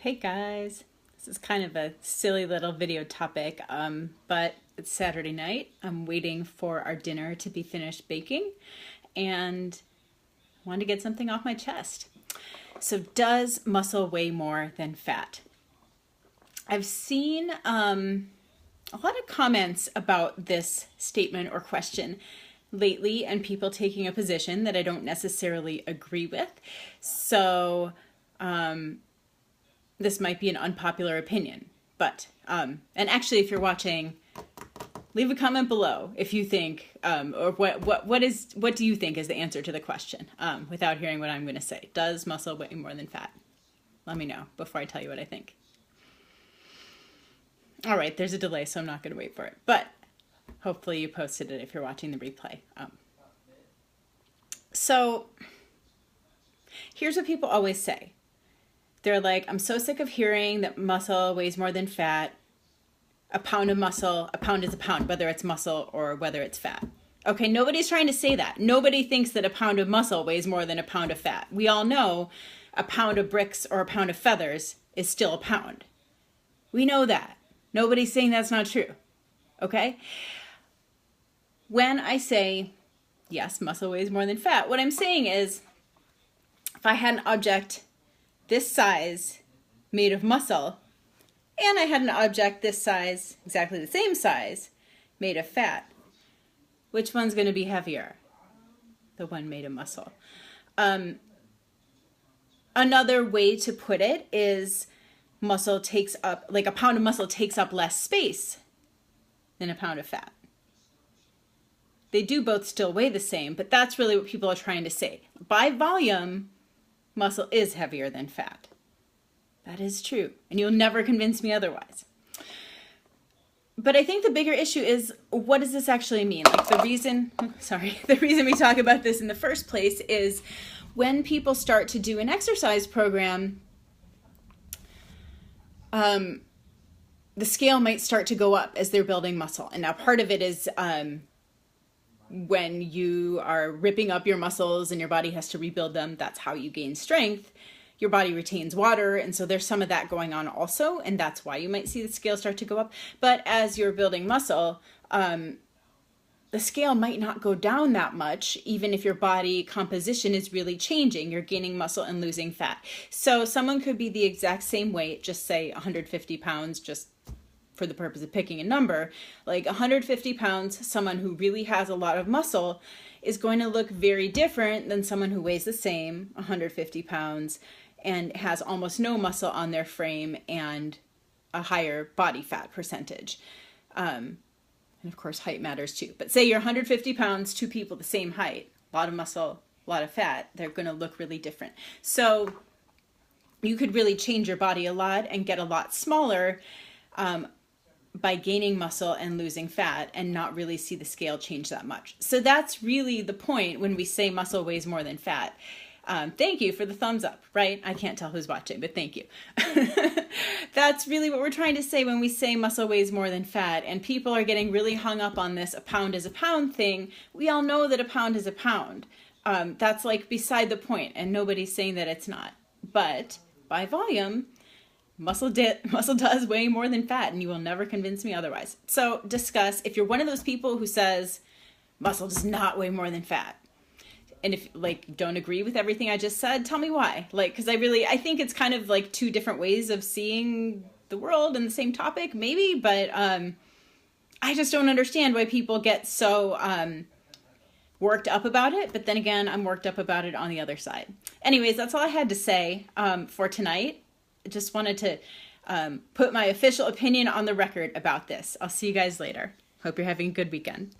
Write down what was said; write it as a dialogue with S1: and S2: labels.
S1: Hey guys, this is kind of a silly little video topic, but it's Saturday night. I'm waiting for our dinner to be finished baking and wanted to get something off my chest. So does muscle weigh more than fat? I've seen a lot of comments about this statement or question lately and people taking a position that I don't necessarily agree with. So this might be an unpopular opinion, but, and actually if you're watching, leave a comment below if you think, or what do you think is the answer to the question, without hearing what I'm going to say. Does muscle weigh more than fat? Let me know before I tell you what I think. All right, there's a delay, so I'm not going to wait for it, but hopefully you posted it if you're watching the replay. So here's what people always say. They're like, I'm so sick of hearing that muscle weighs more than fat. A pound of muscle, a pound is a pound, whether it's muscle or whether it's fat. Okay, nobody's trying to say that. Nobody thinks that a pound of muscle weighs more than a pound of fat. We all know a pound of bricks or a pound of feathers is still a pound. We know that. Nobody's saying that's not true. Okay? When I say, yes, muscle weighs more than fat, what I'm saying is, if I had an object this size made of muscle, and I had an object this size, exactly the same size, made of fat, which one's going to be heavier? The one made of muscle. Another way to put it is muscle takes up, like a pound of muscle takes up less space than a pound of fat. They do both still weigh the same, but that's really what people are trying to say. By volume, muscle is heavier than fat. That is true, and you'll never convince me otherwise. But I think the bigger issue is, what does this actually mean? Like the reason we talk about this in the first place is when people start to do an exercise program, the scale might start to go up as they're building muscle. And now part of it is when you are ripping up your muscles and your body has to rebuild them, that's how you gain strength. Your body retains water, and so there's some of that going on also, and that's why you might see the scale start to go up. But as you're building muscle, the scale might not go down that much, even if your body composition is really changing. You're gaining muscle and losing fat. So someone could be the exact same weight, just say 150 pounds, just for the purpose of picking a number, like 150 pounds, someone who really has a lot of muscle is going to look very different than someone who weighs the same, 150 pounds, and has almost no muscle on their frame and a higher body fat percentage. And of course, height matters too. But say you're 150 pounds, two people the same height, a lot of muscle, a lot of fat, they're going to look really different. So you could really change your body a lot and get a lot smaller by gaining muscle and losing fat and not really see the scale change that much. So that's really the point when we say muscle weighs more than fat. Thank you for the thumbs up, right? I can't tell who's watching, but thank you. That's really what we're trying to say when we say muscle weighs more than fat, and people are getting really hung up on this a pound is a pound thing. We all know that a pound is a pound. That's like beside the point, and nobody's saying that it's not. But by volume, muscle does weigh more than fat, and you will never convince me otherwise. So discuss, if you're one of those people who says muscle does not weigh more than fat, and if like don't agree with everything I just said, tell me why. Like, because I think it's kind of like two different ways of seeing the world and the same topic, maybe, but I just don't understand why people get so worked up about it. But then again, I'm worked up about it on the other side. Anyways, that's all I had to say for tonight. Just wanted to put my official opinion on the record about this. I'll see you guys later. Hope you're having a good weekend.